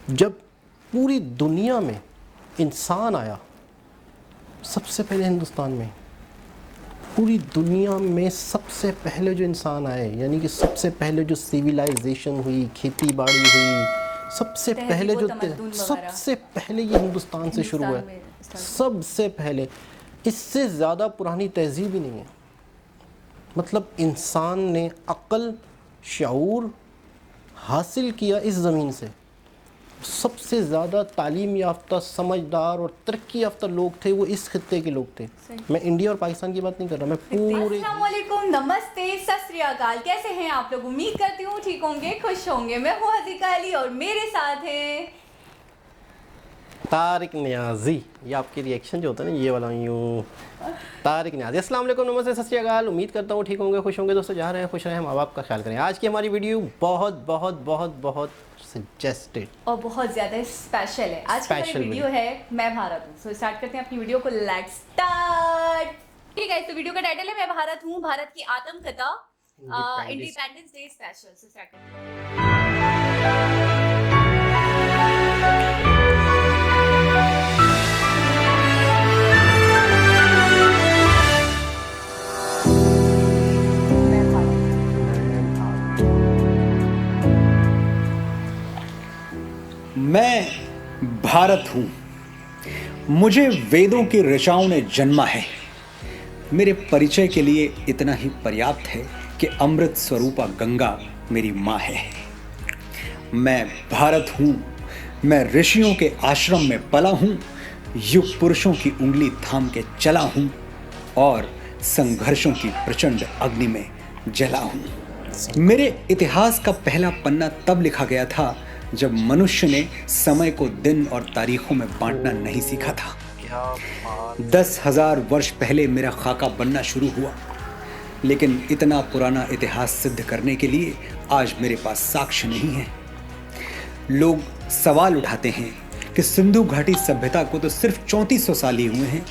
जब पूरी दुनिया में इंसान आया, सबसे पहले हिंदुस्तान में, पूरी दुनिया में सबसे पहले जो इंसान आए, यानी कि सबसे पहले जो सिविलाइजेशन हुई, खेती बाड़ी हुई, सबसे पहले जो सबसे पहले ये हिंदुस्तान से शुरू हुआ है, सबसे पहले। इससे ज़्यादा पुरानी तहजीब ही नहीं है। मतलब इंसान ने अक्ल, शऊर हासिल किया इस ज़मीन से। सबसे ज़्यादा तालीम याफ्ता, समझदार और तरक्की याफ्ता लोग थे वो इस खित्ते के लोग थे। मैं इंडिया और पाकिस्तान की बात नहीं कर रहा, मैं पूरे। अस्सलाम वालेकुम, नमस्ते, सत श्री अकाल। कैसे हैं आप लोग? उम्मीद करती हूँ ठीक होंगे, खुश होंगे। मैं हूँ हज़ीका अली और मेरे साथ हैं तारिक नियाज़ी। ये आपके रिएक्शन जो होता है ना, ये वाला यूँ, तारिक नियाज़ी। अस्सलाम वालेकुम, नमस्ते, सत श्री अकाल। उम्मीद करता हूँ ठीक होंगे, खुश होंगे। दोस्तों जहाँ रहें खुश रहें, माँ बाप का ख्याल करें। आज की हमारी वीडियो बहुत बहुत बहुत बहुत सजेस्टेड और बहुत ज़्यादा स्पेशल है। आज की हमारी वीडियो है मैं भारत हूँ। सो स्टार्ट करते हैं अपनी वीडियो को। Let's start. ठीक है, तो वीडियो का टाइटल है मैं भारत हूँ, भारत की आत्मकथा, independence day special. So start करते हैं। मैं भारत हूँ, मुझे वेदों की ऋचाओं ने जन्मा है। मेरे परिचय के लिए इतना ही पर्याप्त है कि अमृत स्वरूपा गंगा मेरी माँ है। मैं भारत हूँ, मैं ऋषियों के आश्रम में पला हूँ, युग पुरुषों की उंगली थाम के चला हूँ और संघर्षों की प्रचंड अग्नि में जला हूँ। मेरे इतिहास का पहला पन्ना तब लिखा गया था जब मनुष्य ने समय को दिन और तारीखों में बांटना नहीं सीखा था। 10,000 वर्ष पहले मेरा खाका बनना शुरू हुआ, लेकिन इतना पुराना इतिहास सिद्ध करने के लिए आज मेरे पास साक्ष्य नहीं है। लोग सवाल उठाते हैं कि सिंधु घाटी सभ्यता को तो सिर्फ 3400 साल ही हुए हैं,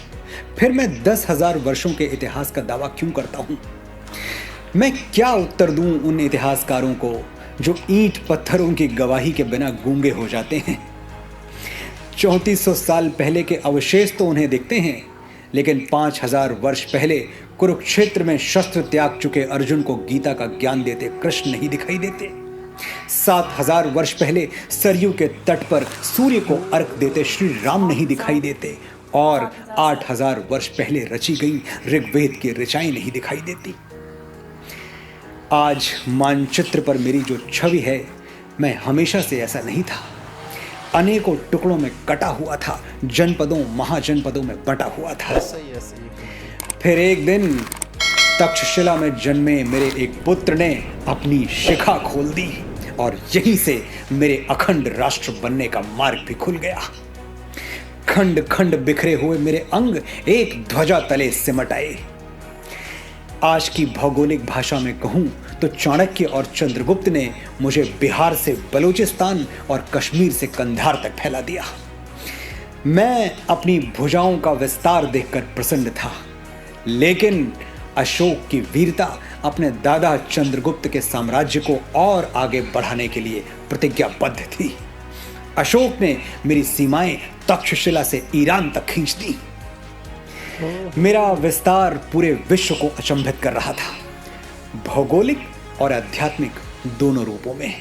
फिर मैं 10,000 वर्षों के इतिहास का दावा क्यों करता हूँ? मैं क्या उत्तर दूं उन इतिहासकारों को जो ईंट पत्थरों की गवाही के बिना गूंगे हो जाते हैं? 3400 साल पहले के अवशेष तो उन्हें दिखते हैं, लेकिन 5000 वर्ष पहले कुरुक्षेत्र में शस्त्र त्याग चुके अर्जुन को गीता का ज्ञान देते कृष्ण नहीं दिखाई देते। 7000 वर्ष पहले सरयू के तट पर सूर्य को अर्घ देते श्री राम नहीं दिखाई देते, और 8000 वर्ष पहले रची गई ऋग्वेद की ऋचाएं नहीं दिखाई देती। आज मानचित्र पर मेरी जो छवि है, मैं हमेशा से ऐसा नहीं था। अनेकों टुकड़ों में कटा हुआ था, जनपदों महाजनपदों में बटा हुआ था। फिर एक दिन तक्षशिला में जन्मे मेरे एक पुत्र ने अपनी शिखा खोल दी और यहीं से मेरे अखंड राष्ट्र बनने का मार्ग भी खुल गया। खंड खंड बिखरे हुए मेरे अंग एक ध्वजा तले सिमट आए। आज की भौगोलिक भाषा में कहूं तो चाणक्य और चंद्रगुप्त ने मुझे बिहार से बलूचिस्तान और कश्मीर से कंधार तक फैला दिया। मैं अपनी भुजाओं का विस्तार देखकर प्रसन्न था, लेकिन अशोक की वीरता अपने दादा चंद्रगुप्त के साम्राज्य को और आगे बढ़ाने के लिए प्रतिज्ञाबद्ध थी। अशोक ने मेरी सीमाएं तक्षशिला से ईरान तक खींच दी। मेरा विस्तार पूरे विश्व को अचंभित कर रहा था, भौगोलिक और आध्यात्मिक दोनों रूपों में।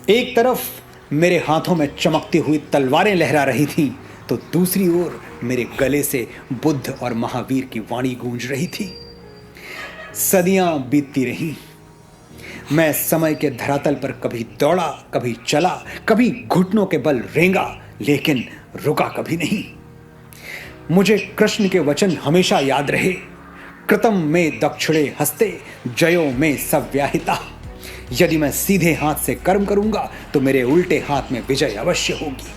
एक तरफ मेरे हाथों में चमकती हुई तलवारें लहरा रही थीं, तो दूसरी ओर मेरे गले से बुद्ध और महावीर की वाणी गूंज रही थी। सदियां बीतती रहीं, मैं समय के धरातल पर कभी दौड़ा, कभी चला, कभी घुटनों के बल रेंगा, लेकिन रुका कभी नहीं। मुझे कृष्ण के वचन हमेशा याद रहे, कृतम में दक्षिणे हस्ते, जयो में सव्याहिता। यदि मैं सीधे हाथ से कर्म करूंगा तो मेरे उल्टे हाथ में विजय अवश्य होगी।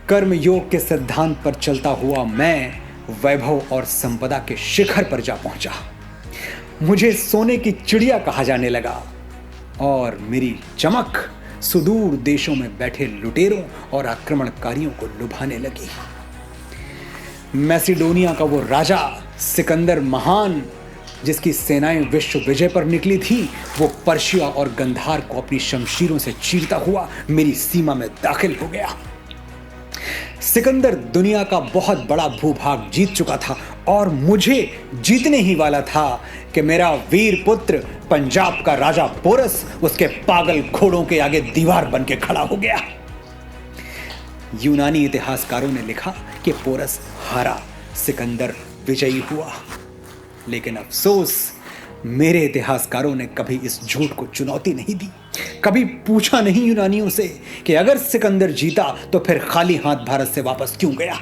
कर्म योग के सिद्धांत पर चलता हुआ मैं वैभव और संपदा के शिखर पर जा पहुंचा। मुझे सोने की चिड़िया कहा जाने लगा और मेरी चमक सुदूर देशों में बैठे लुटेरों और आक्रमणकारियों को लुभाने लगी। मैसिडोनिया का वो राजा सिकंदर महान जिसकी सेनाएं विश्व विजय पर निकली थी, वो पर्शिया और गंधार को अपनी शमशीरों से चीरता हुआ मेरी सीमा में दाखिल हो गया। सिकंदर दुनिया का बहुत बड़ा भूभाग जीत चुका था और मुझे जीतने ही वाला था कि मेरा वीर पुत्र पंजाब का राजा पोरस उसके पागल घोड़ों के आगे दीवार बन के खड़ा हो गया। यूनानी इतिहासकारों ने लिखा कि पोरस हारा, सिकंदर विजयी हुआ। लेकिन अफसोस, मेरे इतिहासकारों ने कभी इस झूठ को चुनौती नहीं दी, कभी पूछा नहीं यूनानियों से कि अगर सिकंदर जीता तो फिर खाली हाथ भारत से वापस क्यों गया।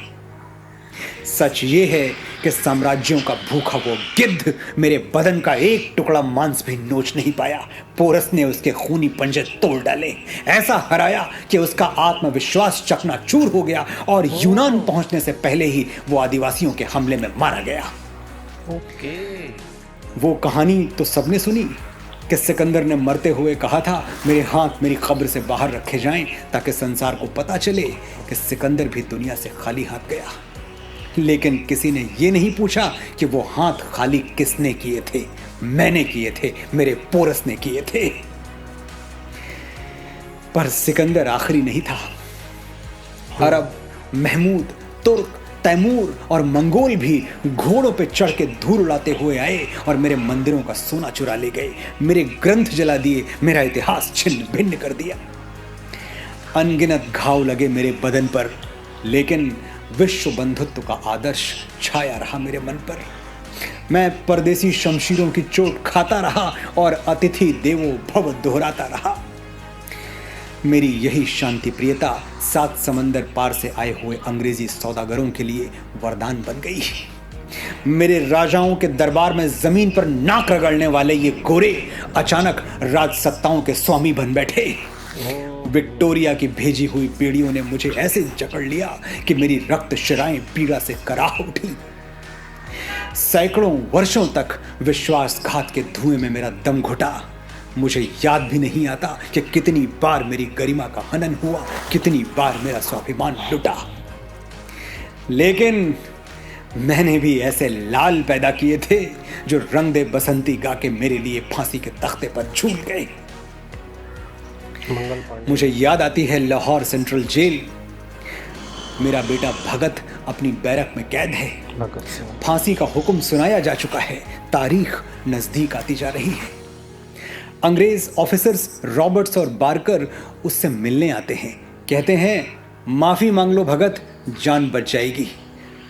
सच ये है कि साम्राज्यों का भूखा वो गिद्ध मेरे बदन का एक टुकड़ा मांस भी नोच नहीं पाया। पोरस ने उसके खूनी पंजे तोड़ डाले, ऐसा हराया कि उसका आत्मविश्वास चकनाचूर हो गया और यूनान पहुंचने से पहले ही वो आदिवासियों के हमले में मारा गया। वो कहानी तो सबने सुनी कि सिकंदर ने मरते हुए कहा था, मेरे हाथ मेरी कब्र से बाहर रखे जाएं ताकि संसार को पता चले कि सिकंदर भी दुनिया से खाली हाथ गया। लेकिन किसी ने ये नहीं पूछा कि वो हाथ खाली किसने किए थे। मैंने किए थे, मेरे पोरस ने किए थे। पर सिकंदर आखिरी नहीं था। अरब, महमूद, तुर्क, तैमूर और मंगोल भी घोड़ों पे चढ़ के धूल उड़ाते हुए आए और मेरे मंदिरों का सोना चुरा ले गए, मेरे ग्रंथ जला दिए, मेरा इतिहास छिन्न भिन्न कर दिया। अनगिनत घाव लगे मेरे बदन पर, लेकिन विश्व बंधुत्व का आदर्श छाया रहा मेरे मन पर। मैं परदेसी शमशीरों की चोट खाता रहा और अतिथि देवो भव दोहराता रहा। मेरी यही शांति प्रियता 7 समंदर पार से आए हुए अंग्रेजी सौदागरों के लिए वरदान बन गई। मेरे राजाओं के दरबार में जमीन पर नाक रगड़ने वाले ये गोरे अचानक राजसत्ताओं के स्वामी बन बैठे। विक्टोरिया की भेजी हुई पीढ़ियों ने मुझे ऐसे जकड़ लिया कि मेरी रक्त शिराएं पीड़ा से कराह उठी। सैकड़ों वर्षों तक विश्वासघात के धुएं में मेरा दम घुटा। मुझे याद भी नहीं आता कि कितनी बार मेरी गरिमा का हनन हुआ, कितनी बार मेरा स्वाभिमान लुटा। लेकिन मैंने भी ऐसे लाल पैदा किए थे जो रंग दे बसंती गा के मेरे लिए फांसी के तख्ते पर झूल गए। मुझे याद आती है लाहौर सेंट्रल जेल। मेरा बेटा भगत अपनी बैरक में कैद है। फांसी का हुक्म सुनाया जा चुका है, तारीख नजदीक आती जा रही है। अंग्रेज ऑफिसर्स रॉबर्ट्स और बार्कर उससे मिलने आते हैं, कहते हैं माफी मांग लो भगत, जान बच जाएगी।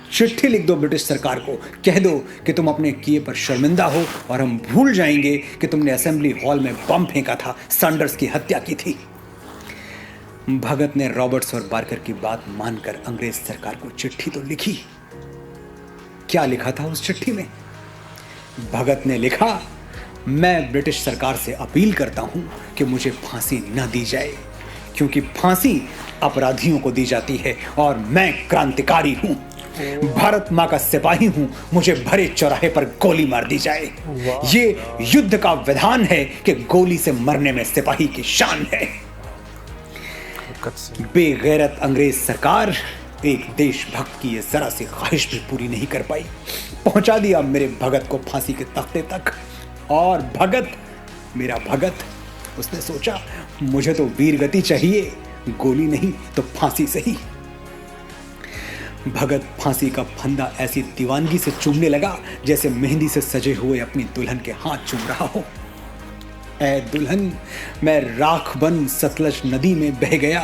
चिट्ठी लिख दो ब्रिटिश सरकार को, कह दो कि तुम अपने किए पर शर्मिंदा हो और हम भूल जाएंगे कि तुमने असेंबली हॉल में बम फेंका था, सैंडर्स की हत्या की थी। भगत ने रॉबर्ट्स और बार्कर की बात मानकर अंग्रेज सरकार को चिट्ठी तो लिखी। क्या लिखा था उस चिट्ठी में? भगत ने लिखा, मैं ब्रिटिश सरकार से अपील करता हूं कि मुझे फांसी न दी जाए, क्योंकि फांसी अपराधियों को दी जाती है और मैं क्रांतिकारी हूं, भारत मां का सिपाही हूं, मुझे भरे चौराहे पर गोली मार दी जाए। ये युद्ध का विधान है कि गोली से मरने में सिपाही की शान है। बेगैरत अंग्रेज सरकार एक देशभक्त की ये जरा सी ख्वाहिश भी पूरी नहीं कर पाई। पहुंचा दिया मेरे भगत को फांसी के तख्ते तक। और भगत, मेरा भगत, उसने सोचा मुझे तो वीरगति चाहिए, गोली नहीं तो फांसी सही। भगत फांसी का फंदा ऐसी दीवानगी से चूमने लगा जैसे मेहंदी से सजे हुए अपनी दुल्हन के हाथ चूम रहा हो। ऐ दुल्हन, मैं राख बन सतलज नदी में बह गया,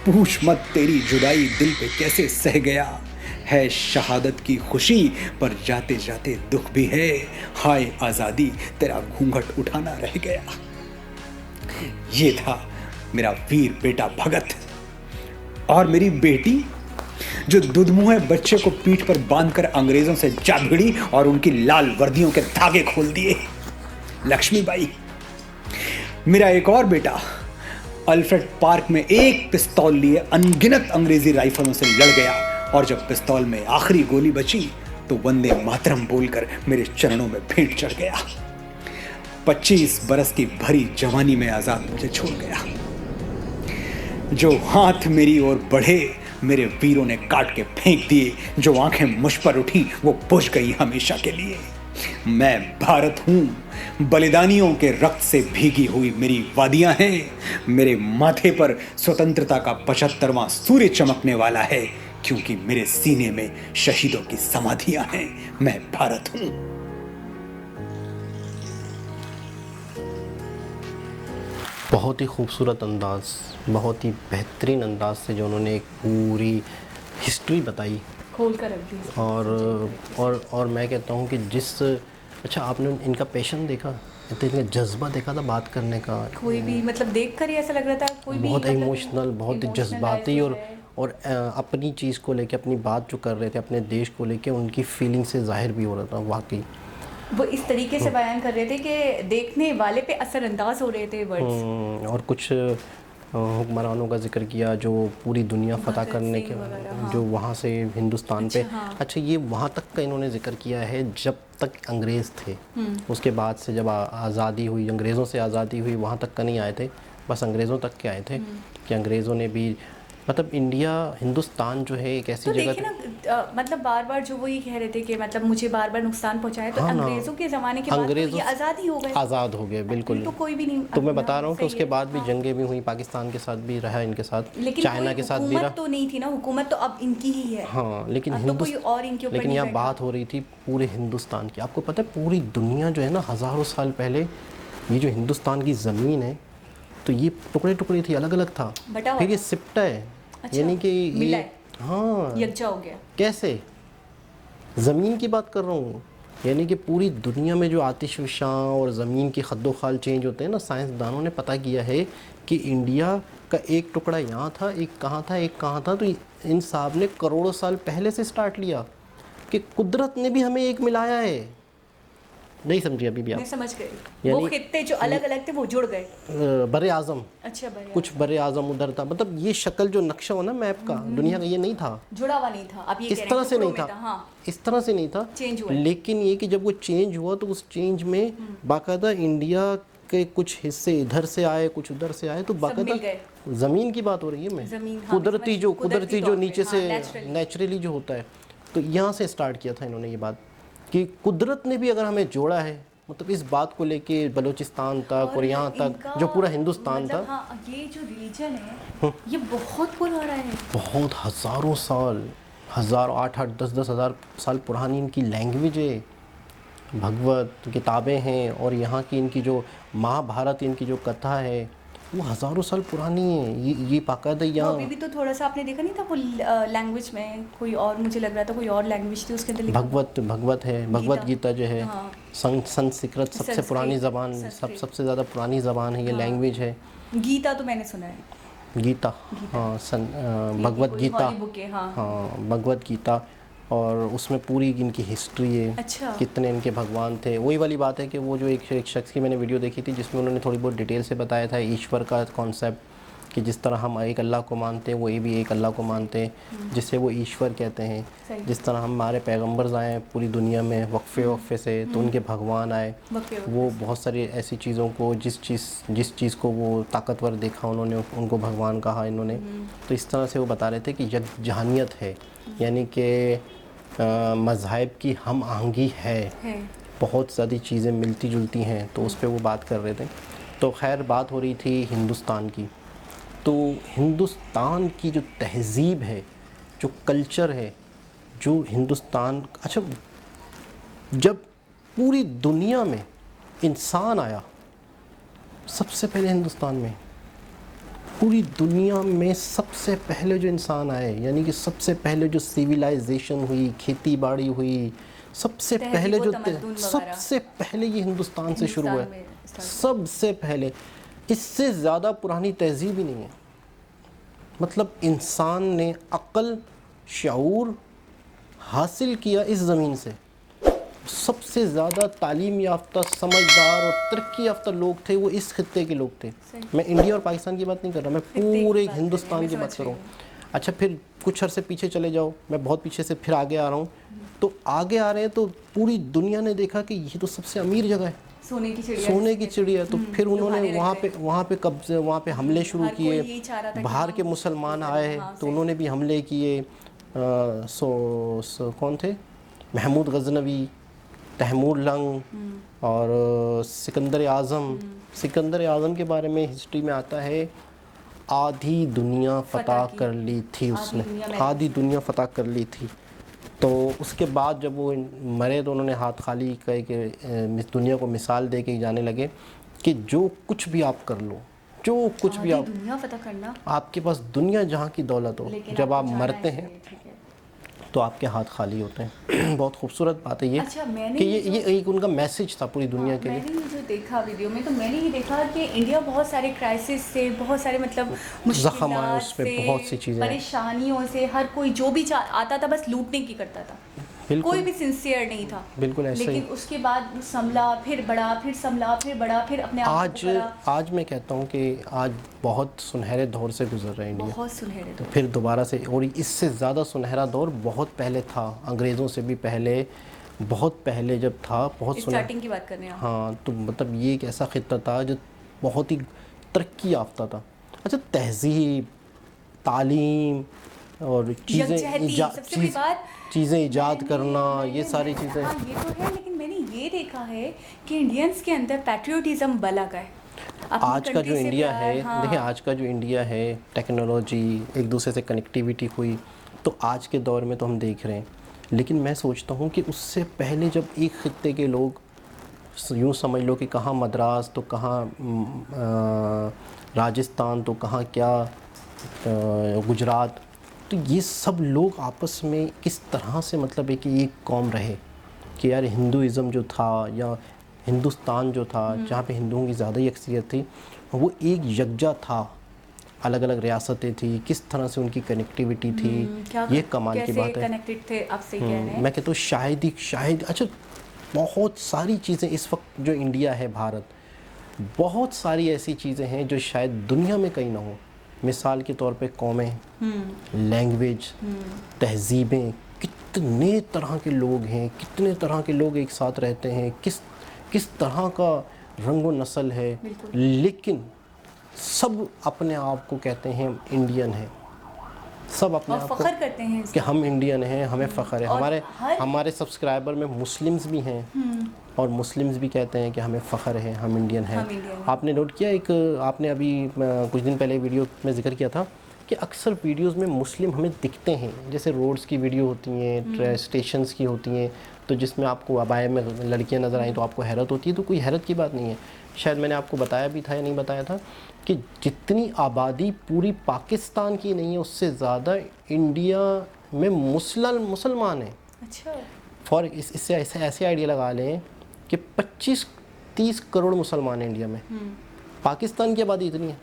पूछ मत तेरी जुदाई दिल पे कैसे सह गया। है शहादत की खुशी पर जाते जाते दुख भी है, हाय आज़ादी तेरा घूंघट उठाना रह गया। ये था मेरा वीर बेटा भगत। और मेरी बेटी जो दुधमुहे बच्चे को पीठ पर बांधकर अंग्रेजों से जा भिड़ी और उनकी लाल वर्दियों के धागे खोल दिए, लक्ष्मीबाई। मेरा एक और बेटा अल्फ्रेड पार्क में एक पिस्तौल लिए अनगिनत अंग्रेजी राइफलों से लड़ गया और जब पिस्तौल में आखिरी गोली बची तो वंदे मातरम बोलकर मेरे चरणों में भेंट चढ़ गया। 25 बरस की भरी जवानी में आजाद मुझे छोड़ गया। जो हाथ मेरी ओर बढ़े मेरे वीरों ने काट के फेंक दिए, जो आंखें मुझ पर उठी वो बुझ गई हमेशा के लिए। मैं भारत हूँ, बलिदानियों के रक्त से भीगी हुई मेरी वादियां हैं, मेरे माथे पर स्वतंत्रता का 75वां सूर्य चमकने वाला है, क्योंकि मेरे सीने में शहीदों की समाधियां हैं। मैं भारत हूँ। बहुत ही खूबसूरत अंदाज, बहुत ही बेहतरीन अंदाज से जो उन्होंने एक पूरी हिस्ट्री बताई खोल कर रख दी। और मैं कहता हूँ कि अच्छा आपने इनका पैशन देखा, तो इनका जज्बा देखा था बात करने का। कोई भी मतलब देख कर ही ऐसा लग रहा था कोई भी बहुत मतलब इमोशनल, बहुत ही जज्बाती और अपनी चीज़ को लेके, अपनी बात जो कर रहे थे अपने देश को लेके, उनकी फीलिंग से जाहिर भी हो रहा था वाकई। वो इस तरीके से बयान कर रहे थे कि देखने वाले पे असरअंदाज हो रहे थे वर्ड्स। और कुछ हुक्मरानों का जिक्र किया जो पूरी दुनिया फतह करने के जो वहाँ से हिंदुस्तान पे। अच्छा ये वहाँ तक का इन्होंने जिक्र किया है जब तक अंग्रेज़ थे, उसके बाद से जब आज़ादी हुई, अंग्रेज़ों से आज़ादी हुई, वहाँ तक का नहीं आए थे, बस अंग्रेज़ों तक के आए थे कि अंग्रेज़ों ने भी मतलब इंडिया, हिंदुस्तान जो है एक ऐसी जगह ना मतलब बार बार जो वो ये कह रहे थे कि मतलब मुझे बार बार नुकसान पहुंचाए, तो अंग्रेज़ों के ज़माने के बाद तो ये आज़ादी हो गए, आज़ाद हो गए बिल्कुल। तो कोई भी नहीं, तो मैं बता रहा हूँ कि उसके बाद भी जंगें भी हुई, पाकिस्तान के साथ भी रहा, इनके साथ, चाइना के साथ भी रहा। तो नहीं थी ना हुकूमत, तो अब इनकी ही है। हाँ लेकिन लेकिन यहाँ बात हो रही थी पूरे हिंदुस्तान की। आपको पता है पूरी दुनिया जो है ना, हज़ारों साल पहले ये जो हिंदुस्तान की ज़मीन है, तो ये टुकड़े टुकड़े थी, अलग अलग था, फिर ये सिपटा है। अच्छा, यानी कि ये हाँ यकजा हो गया। कैसे? ज़मीन की बात कर रहा हूँ, यानी कि पूरी दुनिया में जो आतिशफ़शां और ज़मीन की खद्दो-खाल चेंज होते हैं ना, साइंसदानों ने पता किया है कि इंडिया का एक टुकड़ा यहाँ था, एक कहाँ था, एक कहाँ था। तो इन साहब ने करोड़ों साल पहले से स्टार्ट लिया कि कुदरत ने भी हमें एक मिलाया है। नहीं समझी अभी भी आप? मैं समझ गई। वो खित्ते जो अलग अलग थे वो जुड़ गए। बरे आज़म, अच्छा कुछ बरे आज़म उधर था, मतलब ये शक्ल जो नक्शा हो ना मैप का दुनिया का, ये नहीं था, जुड़ा हुआ नहीं था। अब ये इस तरह से नहीं था, हाँ। इस तरह से नहीं था, चेंज हुआ। लेकिन ये कि जब वो चेंज हुआ तो उस चेंज में बाकायदा इंडिया के कुछ हिस्से इधर से आए, कुछ उधर से आए, तो बाकायदा ज़मीन की बात हो रही है। मैं हाँ, कुदरती जो नीचे से नेचुरली जो होता है, तो यहाँ से स्टार्ट किया था इन्होंने ये बात कि कुदरत ने भी अगर हमें जोड़ा है, मतलब इस बात को लेके बलूचिस्तान तक और यहाँ तक जो पूरा हिंदुस्तान मतलब था। हाँ, ये जो रिलीजन है ये बहुत पुराना है, बहुत हज़ारों साल, हज़ारों 8-8 10-10 हज़ार साल पुरानी इनकी लैंग्वेज है, भगवत किताबें हैं, और यहाँ की इनकी जो महाभारत, इनकी जो कथा है वो हज़ारों साल पुरानी है। ये बाकायदा यहाँ अभी भी तो थोड़ा सा आपने देखा नहीं था वो लैंग्वेज में कोई और, मुझे लग रहा था कोई और लैंग्वेज थी उसके अंदर लिखा। भगवत है, भगवत गीता जो है, हाँ। संस्कृत सबसे पुरानी ज़बान, सबसे ज़्यादा पुरानी ज़बान है, ये लैंग्वेज है। गीता तो मैंने सुना है, गीता हाँ, भगवत गीता, हाँ भगवत गीता, और उसमें पूरी इनकी हिस्ट्री है। अच्छा। कितने इनके भगवान थे। वही वाली बात है कि वो जो एक शख्स की मैंने वीडियो देखी थी जिसमें उन्होंने थोड़ी बहुत डिटेल से बताया था ईश्वर का कॉन्सेप्ट, कि जिस तरह हम एक अल्लाह को मानते हैं वो ये भी एक अल्लाह को मानते हैं, जिसे वो ईश्वर कहते हैं। जिस तरह हमारे पैगंबर्स आए पूरी दुनिया में वक्फे से, तो उनके भगवान आए, वो बहुत सारी ऐसी चीज़ों को, जिस चीज़ को वो ताकतवर देखा उन्होंने उनको भगवान कहा इन्होंने। तो इस तरह से वो बता रहे थे कि यकजहानियत है, यानी कि मज़हब की हम आहंगी है, बहुत ज़्यादा चीज़ें मिलती जुलती हैं, तो उस पर वो बात कर रहे थे। तो खैर बात हो रही थी हिंदुस्तान की, तो हिंदुस्तान की जो तहज़ीब है, जो कल्चर है, जो हिंदुस्तान, अच्छा जब पूरी दुनिया में इंसान आया सबसे पहले हिंदुस्तान में, पूरी दुनिया में सबसे पहले जो इंसान आए, यानी कि सबसे पहले जो सिविलाइजेशन हुई, खेती बाड़ी हुई, सबसे पहले जो सबसे पहले ये हिंदुस्तान से शुरू हुआ है, सबसे पहले। इससे ज़्यादा पुरानी तहज़ीब ही नहीं है। मतलब इंसान ने अक्ल, शऊर हासिल किया इस ज़मीन से। सबसे ज़्यादा तालीम याफ्ता, समझदार और तरक्की याफ्ता लोग थे वो इस खित्ते के लोग थे। मैं इंडिया और पाकिस्तान की बात नहीं कर रहा, मैं पूरे हिंदुस्तान की बात कर रहा हूँ। अच्छा फिर कुछ अरसे पीछे चले जाओ, मैं बहुत पीछे से फिर आगे आ रहा हूँ, तो आगे आ रहे हैं तो पूरी दुनिया ने देखा कि ये तो सबसे अमीर जगह है, सोने की चिड़िया। तो फिर उन्होंने वहाँ पे कब्जे, वहाँ पे हमले शुरू किए, बाहर के मुसलमान आए तो उन्होंने भी हमले किए। कौन थे? महमूद गजनवी, तैमूर लंग और सिकंदर आज़म। सिकंदर आज़म के बारे में हिस्ट्री में आता है आधी दुनिया फतह कर ली थी उसने, आधी दुनिया फतह कर ली थी। तो उसके बाद जब वो मरे तो उन्होंने हाथ खाली कह के दुनिया को मिसाल दे के जाने लगे कि जो कुछ भी आप कर लो, जो कुछ भी आप, दुनिया फतह करना, आपके पास दुनिया जहाँ की दौलत हो, जब आप मरते हैं ठीक है। तो आपके हाथ खाली होते हैं। बहुत खूबसूरत बात है ये। अच्छा, मैंने कि ये एक उनका मैसेज था पूरी दुनिया के लिए। मैंने ये जो देखा वीडियो में, तो मैंने ये देखा कि इंडिया बहुत सारे क्राइसिस से, बहुत सारे मतलब ज़ख्म आए मुश्किलात उसमें, से, बहुत सी चीज़ें, परेशानियों से, हर कोई जो भी आता था बस लूटने की करता था, कोई भी सिंसियर नहीं था। बिल्कुल ऐसा ही। लेकिन उसके बाद वो संभला, फिर बड़ा, फिर संभला, फिर बड़ा, फिर अपने आप को करा। आज मैं कहता हूँ कि आज बहुत सुनहरे दौर से गुजर रहा है इंडिया, बहुत सुनहरे दौर। फिर दोबारा से, और इससे ज़्यादा सुनहरा दौर बहुत पहले था, अंग्रेज़ों से भी पहले, बहुत पहले जब था, बहुत स्टार्टिंग की बात कर रहे हैं आप। हाँ, तो मतलब ये एक ऐसा खित्ता था जो बहुत ही तरक्की याफ्ता था। अच्छा, तहज़ीब, तालीम और चीज़ें ईजाद करना, ये सारी चीज़ें, हाँ, ये तो है। लेकिन मैंने ये देखा है कि इंडियंस के अंदर पैट्रियोटिज्म बला का है। आज का जो इंडिया है, हाँ। देखिए आज का जो इंडिया है, टेक्नोलॉजी, एक दूसरे से कनेक्टिविटी हुई, तो आज के दौर में तो हम देख रहे हैं। लेकिन मैं सोचता हूँ कि उससे पहले जब एक खित्ते के लोग, यूँ समझ लो कि कहाँ मद्रास तो कहाँ राजस्थान तो कहाँ क्या गुजरात, तो ये सब लोग आपस में किस तरह से मतलब है कि एक कौम रहे कि यार हिंदुइज़्म जो था या हिंदुस्तान जो था, जहाँ पे हिंदुओं की ज़्यादा ही अक्सरियत थी, वो एक यकजा था, अलग अलग रियासतें थी, किस तरह से उनकी कनेक्टिविटी थी, ये कमाल की बात है। कनेक्टेड थे आपसे कह रहे हैं। मैं कहता हूँ शायद अच्छा, बहुत सारी चीज़ें इस वक्त जो इंडिया है, भारत, बहुत सारी ऐसी चीज़ें हैं जो शायद दुनिया में कहीं ना हो। मिसाल के तौर पे कौमें, लैंग्वेज, तहजीबें, कितने तरह के लोग हैं, कितने तरह के लोग एक साथ रहते हैं, किस तरह का रंग व नस्ल है, लेकिन सब अपने आप को कहते हैं इंडियन है, सब अपने आप को फख्र करते हैं कि हम इंडियन हैं, हमें फ़ख्र है। हमारे सब्सक्राइबर में मुस्लिम्स भी हैं, और मुस्लिम्स भी कहते हैं कि हमें फ़ख्र है, हम इंडियन हैं। आपने नोट किया, एक आपने अभी कुछ दिन पहले वीडियो में जिक्र किया था कि अक्सर वीडियोस में मुस्लिम हमें दिखते हैं, जैसे रोड्स की वीडियो होती हैं, स्टेशंस की होती हैं, तो जिसमें आपको अबाया में लड़कियां नज़र आई तो आपको हैरत होती है, तो कोई हैरत की बात नहीं है। शायद मैंने आपको बताया भी था या नहीं बताया था कि जितनी आबादी पूरी पाकिस्तान की नहीं है, उससे ज़्यादा इंडिया में मुसलमान हैं। अच्छा। इससे ऐसे आइडिया लगा लें कि 25-30 करोड़ मुसलमान हैं इंडिया में। पाकिस्तान की आबादी इतनी है,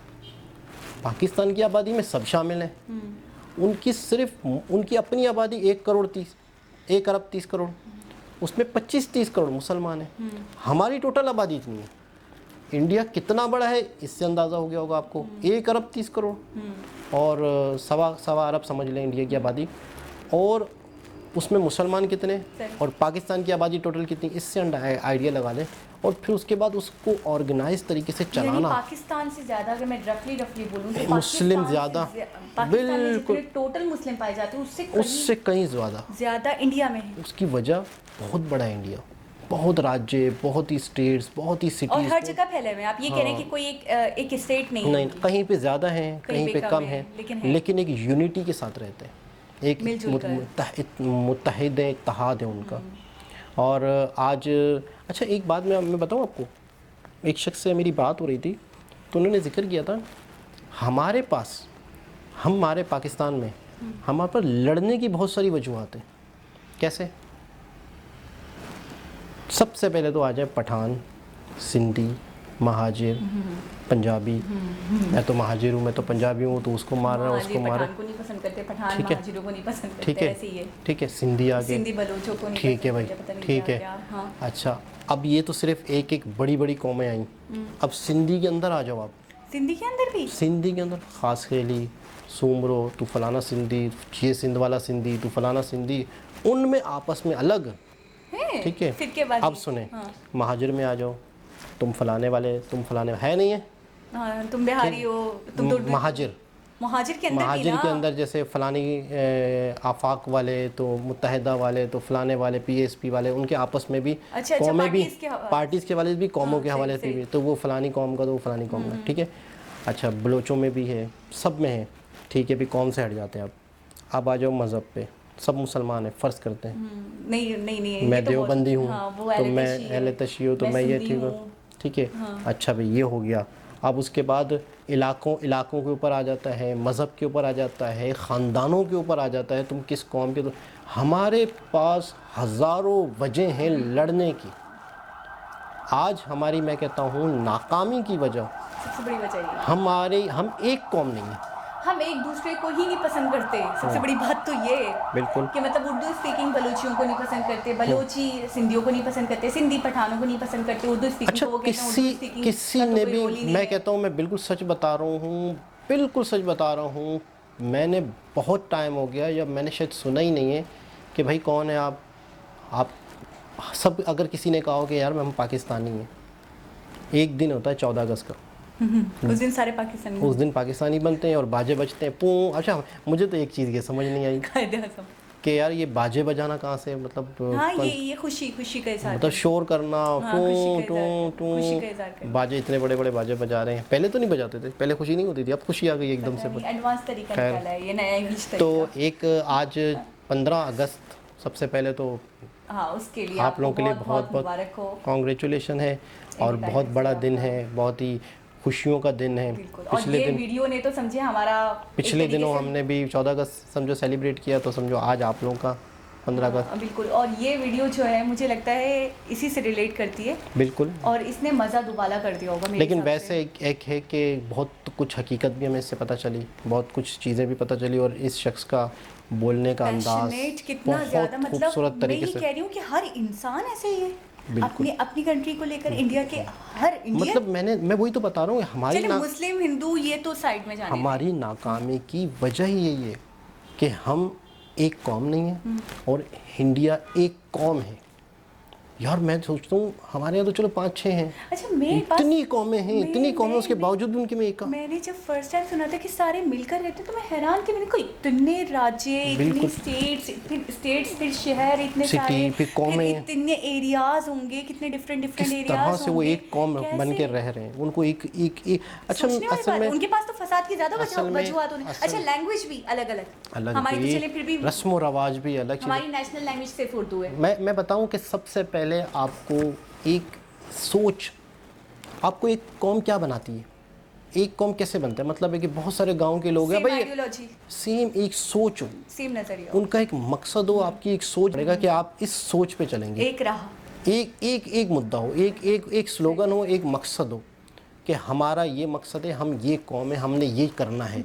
पाकिस्तान की आबादी में सब शामिल हैं। उनकी अपनी आबादी 1 अरब 30 करोड़, उसमें 25-30 करोड़ मुसलमान हैं। हमारी टोटल आबादी इतनी है। इंडिया कितना बड़ा है इससे अंदाज़ा हो गया होगा आपको, 1 अरब 30 करोड़ और सवा अरब समझ लें इंडिया की आबादी, और उसमें मुसलमान कितने और पाकिस्तान की आबादी टोटल कितनी, इससे आइडिया लगा लें। और फिर उसके बाद उसको ऑर्गेनाइज तरीके से चलाना। पाकिस्तान से ज़्यादा अगर मैं रफली बोलूँ तो मुस्लिम ज़्यादा, बिल्कुल टोटल मुस्लिम पाए जाते हैं, उससे कहीं ज़्यादा इंडिया में है। उसकी वजह बहुत बड़ा है इंडिया, बहुत राज्य, बहुत ही स्टेट्स, बहुत ही सिटीज, और हर जगह फैले हुए हैं। आप ये कह रहे हैं कि कोई एक स्टेट नहीं, कहीं पे ज़्यादा है, कहीं पे कम है, लेकिन एक यूनिटी के साथ रहते हैं, एक मुत्तहिद इत्तेहाद है उनका। और आज अच्छा एक बात मैं बताऊं आपको, एक शख्स से मेरी बात हो रही थी तो उन्होंने जिक्र किया था हमारे पाकिस्तान में हमारे पर लड़ने की बहुत सारी वजूहत हैं। कैसे? सबसे पहले तो आ जाए पठान, सिंधी, महाजिर, पंजाबी। मैं तो महाजिर हूँ, मैं तो पंजाबी हूँ, तो उसको मार रहा है, उसको मार रहा है, ठीक है, सिंधी आ गए, ठीक है भाई, ठीक है। अच्छा, अब ये तो सिर्फ एक बड़ी कौमें आई। अब सिंधी के अंदर आ जाओ आप। सिंधी के अंदर भी, सिंधी के अंदर खास खेली, सूमरो, तू फलाना सिंधी, ये सिंध वाला सिंधी, तू फलाना सिंधी, उनमें आपस में अलग, ठीक है। अब सुने, महाजिर में आ जाओ, तुम फलाने वाले, तुम फलाने है नहीं है, तुम बिहारी हो, तुम तो महाजिर महाजिर के अंदर भी महाजिर ना, के अंदर जैसे फलानी आफाक वाले तो मुत्तहिदा वाले तो फलाने वाले पीएसपी वाले, उनके आपस में भी अच्छा, कौमें भी, पार्टीज के वाले भी कौमों के सही, हवाले से भी, तो वो फलानी कौम का तो वो फलानी कौम का, ठीक है। अच्छा बलोचों में भी है, सब में है, ठीक है। भी कौम से हट जाते हैं अब आ जाओ मज़हब पे। सब मुसलमान हैं, फ़र्ज़ करते हैं नहीं नहीं नहीं, मैं देवबंदी हूँ तो मैं अहले अहले तशी हूँ तो मैं ये ठीक हूँ, ठीक है। अच्छा भाई ये हो गया। अब उसके बाद इलाकों के ऊपर आ जाता है, मज़हब के ऊपर आ जाता है, ख़ानदानों के ऊपर आ जाता है, तुम किस कौम के। तो हमारे पास हज़ारों वजह हैं लड़ने की। आज हमारी, मैं कहता हूँ, नाकामी की वजह सबसे बड़ी वजह ये, हम एक कौम नहीं है, हम एक दूसरे को ही नहीं पसंद करते। सबसे बड़ी बात तो ये है बिल्कुल कि मतलब उर्दू स्पीकिंग बलूचियों को नहीं पसंद करते, बलूची सिंधियों को नहीं पसंद करते, सिंधी पठानों को नहीं पसंद करते, उर्दू स्पीकिंग अच्छा को वो कहते हैं उर्दू स्पीकिंग किसी का तो ने कोई भी, रोल ही नहीं मैं है। कहता हूँ, मैं बिल्कुल सच बता रहा हूँ, बिल्कुल सच बता रहा हूँ, मैंने बहुत टाइम हो गया जब मैंने शायद सुना ही नहीं है कि भाई कौन है आप सब। अगर किसी ने कहा हो कि यार हम पाकिस्तानी हैं, एक दिन होता है 14 अगस्त का, उस दिन सारे पाकिस्तानी, उस दिन पाकिस्तानी बनते हैं और बाजे बजते हैं पू। अच्छा मुझे तो एक चीज़ ये समझ नहीं आई कायदे आज़म। कि यार ये बाजे बजाना कहाँ से, मतलब हाँ ये खुशी का इज़हार, मतलब शोर करना, हाँ, खुशी का इज़हार करना। बाजे इतने बड़े बड़े बाजे बजा रहे हैं। पहले तो नहीं बजाते थे, पहले खुशी नहीं होती थी, अब खुशी आ गई एकदम से। एडवांस तरीका खैर, निकाला है ये, नया इंग्लिश तरीका। तो एक आज 15 अगस्त, सबसे पहले तो हाँ उसके लिए आप लोगों के लिए बहुत मुबारक हो, कॉन्ग्रेचुलेशन है, और बहुत बड़ा दिन है, बहुत ही खुशियों का दिन है। पिछले दिन वीडियो ने तो समझे हमारा, पिछले दिनों हमने भी 14 अगस्त समझो सेलिब्रेट किया, तो समझो आज आप लोगों का 15 अगस्त। बिल्कुल, और ये वीडियो जो है मुझे लगता है इसी से रिलेट करती है, बिल्कुल, और इसने मज़ा दुबाला कर दिया होगा मेरे लेकिन हिसाब वैसे एक है कि बहुत कुछ हकीकत भी हमें इससे पता चली, बहुत कुछ चीज़ें भी पता चली, और इस शख्स का बोलने का अंदाज कितना ज़्यादा, बहुत मतलब खूबसूरत तरीके से। मैं ये कह रही हूँ कि हर इंसान ऐसे ही है अपनी कंट्री को लेकर, इंडिया के हर इंडियन, मतलब मैं वही तो बता रहा हूँ, हमारी मुस्लिम हिंदू ये तो साइड में जाने, हमारी नाकामी की वजह ही यही है कि हम एक कौम नहीं है और इंडिया एक कौम है। यार मैं सोचता हूँ हमारे यहाँ तो चलो 5-6 हैं, अच्छा मेरे पास इतनी कौमें हैं, इतनी कौमें, उसके बावजूद भी उनके में एक का। मैंने जब फर्स्ट टाइम सुना था कि सारे मिलकर रहते तो मैं हैरान कि मैंने कोई इतने राज्य, इतनी स्टेट्स, फिर शहर, इतने सारे, फिर कौमें, इतने एरियाज होंगे, कितने डिफरेंट एरियाज तरह से वो एक कौम बन के रह रहे हैं, उनको एक अच्छा असल में उनके पास तो फसाद की ज्यादा वजूहत होने। अच्छा लैंग्वेज भी अलग अलग, हमारी तो चले फिर भी रस्म रवाज भी अलग, हमारी नेशनल लैंग्वेज सिर्फ उर्दू है। मैं बताऊं कि सबसे पहले आपको एक सोच, आपको एक कौम क्या बनाती है, एक कौम कैसे बनता है, मतलब है कि बहुत सारे गांव के लोग हैं भाई, सेम एक सोच हो, सेम नजरिया, उनका एक मकसद हो, आपकी एक सोच रहेगा कि आप इस सोच पे चलेंगे, एक राह, एक मुद्दा हो, एक स्लोगन हो, एक मकसद हो कि हमारा ये मकसद है, हम ये कौम है, हमने ये करना है।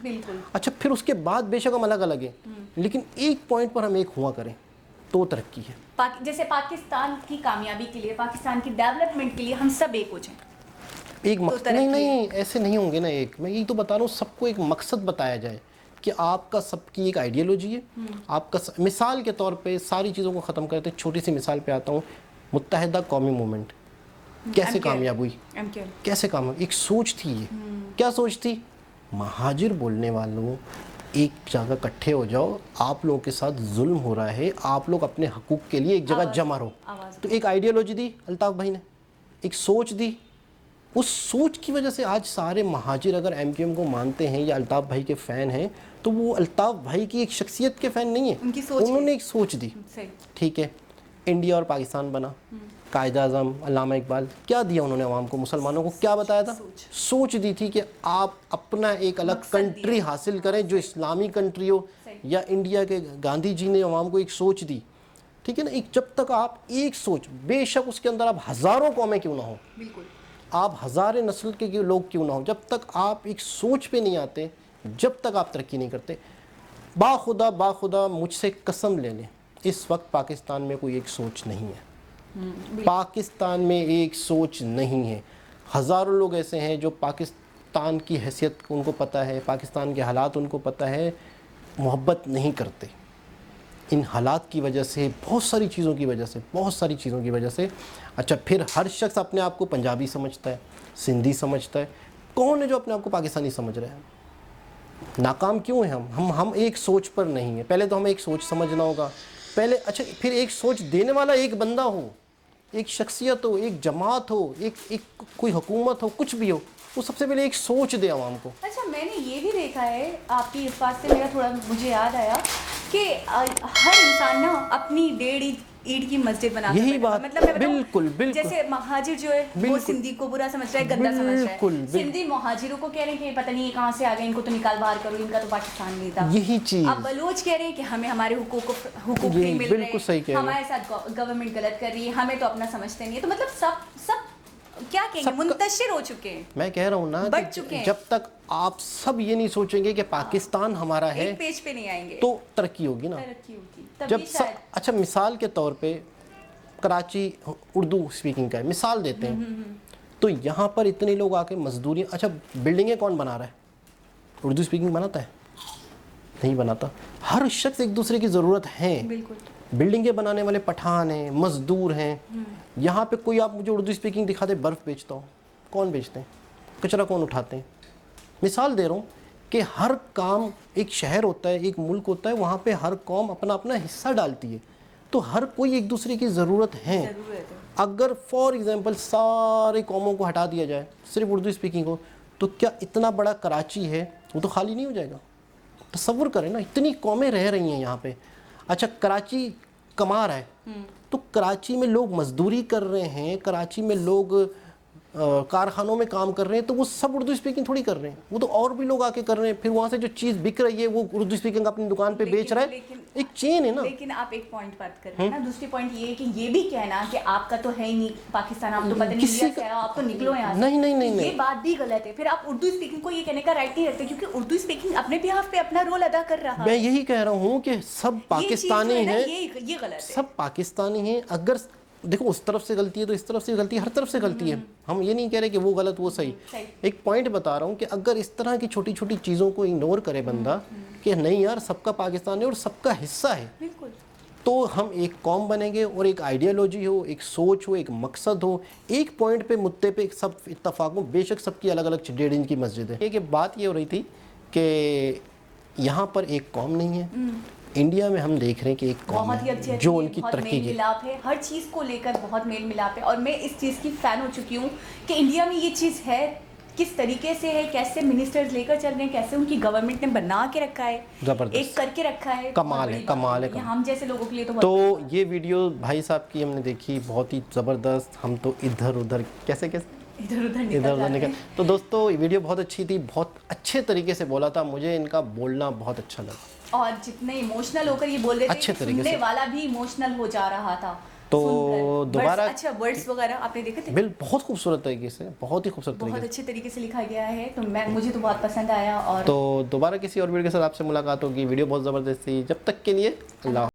अच्छा फिर उसके बाद बेशक हम अलग अलग हैं, लेकिन एक पॉइंट पर हम एक हुआ करें तो तरक्की है। जैसे पाकिस्तान की कामयाबी के लिए, पाकिस्तान की डेवलपमेंट के लिए हम सब एक हो जाएं, एक मकसद नहीं ऐसे नहीं होंगे ना। एक मैं यही तो बता रहा हूँ, सबको एक मकसद बताया जाए कि आपका सबकी एक आइडियोलॉजी है, आपका मिसाल के तौर पे सारी चीज़ों को ख़त्म करते, छोटी सी मिसाल पे आता हूँ, मुत्तहिदा कौमी मूवमेंट कैसे कामयाब हुई, कैसे कामयाब, एक सोच थी ये, क्या सोच थी, महाजिर बोलने वालों एक जगह इकट्ठे हो जाओ, आप लोगों के साथ जुल्म हो रहा है, आप लोग अपने हकूक़ के लिए एक जगह जमा रहो। तो एक आइडियोलॉजी दी अल्ताफ़ भाई ने, एक सोच दी, उस सोच की वजह से आज सारे महाजिर अगर एमक्यूएम को मानते हैं या अल्ताफ़ भाई के फ़ैन हैं, तो वो अल्ताफ़ भाई की एक शख्सियत के फ़ैन नहीं है, उन्होंने एक सोच दी। ठीक है, इंडिया और पाकिस्तान बना, कायदा आज़म अल्लामा इकबाल क्या दिया उन्होंने आवाम को, मुसलमानों को क्या बताया था, सोच दी थी कि आप अपना एक अलग कंट्री हासिल करें जो इस्लामी कंट्री हो, या इंडिया के गांधी जी ने आवाम को एक सोच दी। ठीक है ना, एक जब तक आप एक सोच, बेशक उसके अंदर आप हज़ारों कौमें क्यों ना हो, आप हज़ारे नस्ल के लोग क्यों ना हो, जब तक आप एक सोच पे नहीं आते, जब तक आप तरक्की नहीं करते। बाखुदा मुझसे कसम ले लें, इस वक्त पाकिस्तान में कोई एक सोच नहीं है, पाकिस्तान में एक सोच नहीं है। हज़ारों लोग ऐसे हैं जो पाकिस्तान की हैसियत उनको पता है, पाकिस्तान के हालात उनको पता है, मोहब्बत नहीं करते। इन हालात की वजह से, बहुत सारी चीज़ों की वजह से। अच्छा फिर हर शख्स अपने आप को पंजाबी समझता है, सिंधी समझता है, कौन है जो अपने आप को पाकिस्तानी समझ रहा है? नाकाम क्यों है हम एक सोच पर नहीं है। पहले तो हमें एक सोच समझना होगा पहले, अच्छा फिर एक सोच देने वाला एक बंदा हो, एक शख्सियत हो, एक जमात हो, एक कोई हुकूमत हो, कुछ भी हो, वो सबसे पहले एक सोच दे आवाम को। अच्छा मैंने ये भी देखा है आपकी इस बात से मेरा थोड़ा मुझे याद आया कि हर इंसान ना अपनी 1.5 ईंट की मस्जिद बना यही बात, मतलब मैं बताऊं, बिल्कुल बिल्कुल। जैसे महाजिर जो है वो सिंधी को बुरा समझ रहा है, गंदा समझ रहा है, सिंधी महाजिरों को कह रहे हैं कि पता नहीं ये कहाँ से आ गए, इनको तो निकाल बाहर करो, इनका तो पाकिस्तान नहीं था। यही चीज अब बलूच कह रहे हैं कि हमें हमारे हुकूक नहीं मिल रहे, हमारे साथ गवर्नमेंट गलत कर रही है, हमें तो अपना समझते नहीं है। तो मतलब सब क्या कहेंगे, मुंतशिर हो चुके हैं। मैं कह रहा हूँ ना बढ़ चुके हैं। जब तक आप सब ये नहीं सोचेंगे कि पाकिस्तान हमारा है, एक पेज पे नहीं आएंगे तो तरक्की होगी ना। तरक्की होगी जब सब, अच्छा मिसाल के तौर पे कराची उर्दू स्पीकिंग का है, मिसाल देते हैं, तो यहाँ पर इतने लोग आके मजदूरी, अच्छा बिल्डिंगें कौन बना रहा है? उर्दू स्पीकिंग बनाता है? नहीं बनाता। हर शख्स एक दूसरे की ज़रूरत है। बिल्कुल। बिल्डिंगें बनाने वाले पठान हैं, मजदूर हैं। यहाँ पे कोई आप मुझे उर्दू स्पीकिंग दिखा दे, बर्फ़ बेचता हो, कौन बेचते हैं? कचरा कौन उठाते हैं? मिसाल दे रहा हूँ कि हर काम, एक शहर होता है, एक मुल्क होता है, वहाँ पे हर कौम अपना अपना हिस्सा डालती है, तो हर कोई एक दूसरे की ज़रूरत है। अगर फॉर एग्ज़ाम्पल सारे कौमों को हटा दिया जाए, सिर्फ उर्दू स्पीकिंग हो, तो क्या इतना बड़ा कराची है वो तो खाली नहीं हो जाएगा? तसव्वुर करें ना, इतनी कौमें रह रही हैं यहाँ पे। अच्छा कराची कमा रहा है, तो कराची में लोग मजदूरी कर रहे हैं, कराची में लोग कारखानों में काम कर रहे हैं, तो वो सब उर्दू स्पीकिंग थोड़ी कर रहे हैं, वो तो और भी लोग आके कर रहे हैं। फिर वहाँ से जो चीज़ बिक रही है वो उर्दू स्पीकिंग अपनी दुकान पे बेच रहा है, एक चेन है ना। लेकिन आप एक पॉइंट बात कर रहे हैं ना, दूसरी पॉइंट ये है कि ये भी कहना कि आपका तो है ही नहीं पाकिस्तान, आप तो पता नहीं इंडिया से आप तो निकलो यहाँ से, नहीं, ये बात भी गलत है। फिर आप उर्दू स्पीकिंग को ये कहने का राइट नहीं रखते, क्योंकि उर्दू स्पीकिंग अपने बिहाफ पे अपना रोल अदा कर रहा है। मैं यही कह रहा हूँ कि सब पाकिस्तानी हैं, ये गलत है। सब पाकिस्तानी हैं। अगर देखो उस तरफ से गलती है तो इस तरफ से गलती है, हर तरफ से गलती है। हम ये नहीं कह रहे कि वो गलत वो सही। एक पॉइंट बता रहा हूँ कि अगर इस तरह की छोटी छोटी चीज़ों को इग्नोर करे बंदा कि नहीं यार सबका पाकिस्तान है और सबका हिस्सा है, तो हम एक कौम बनेंगे और एक आइडियोलॉजी हो, एक सोच हो, एक मकसद हो, एक पॉइंट पे मुद्दे पे सब इत्तफाक हो। बेशक सबकी अलग अलग 1.5 इंच की मस्जिद है। कि बात ये हो रही थी कि यहाँ पर एक कौम नहीं है। इंडिया में हम देख रहे हैं कि एक कौम है जो उनकी तरक्की की मिलाप है, हर चीज़ को लेकर बहुत मेल मिलाप है। और मैं इस चीज़ की फ़ैन हो चुकी हूँ कि इंडिया में ये चीज़ है, किस तरीके से है, कैसे मिनिस्टर्स लेकर चल रहे हैं, कैसे उनकी गवर्नमेंट ने बना के रखा है, एक करके रखा है। कमाल है, कमाल है। हम जैसे लोगों के लिए तो ये वीडियो भाई साहब की हमने देखी, बहुत ही ज़बरदस्त। हम तो इधर उधर कैसे इधर उधर निकल। तो दोस्तों ये वीडियो बहुत अच्छी थी, बहुत अच्छे तरीके से बोला था, मुझे इनका बोलना बहुत अच्छा लगा। और जितने इमोशनल होकर ये बोल रहे थे, सुनने वाला भी इमोशनल हो जा रहा था। तो दोबारा अच्छा वर्ड्स वगैरह आपने देखे थे? बिल बहुत खूबसूरत तरीके से, बहुत ही खूबसूरत बहुत अच्छे तरीके से लिखा गया है, तो मुझे तो बहुत पसंद आया। और तो दोबारा किसी और वीडियो के साथ आपसे मुलाकात होगी। वीडियो बहुत ज़बरदस्त थी। जब तक के लिए अल्लाह।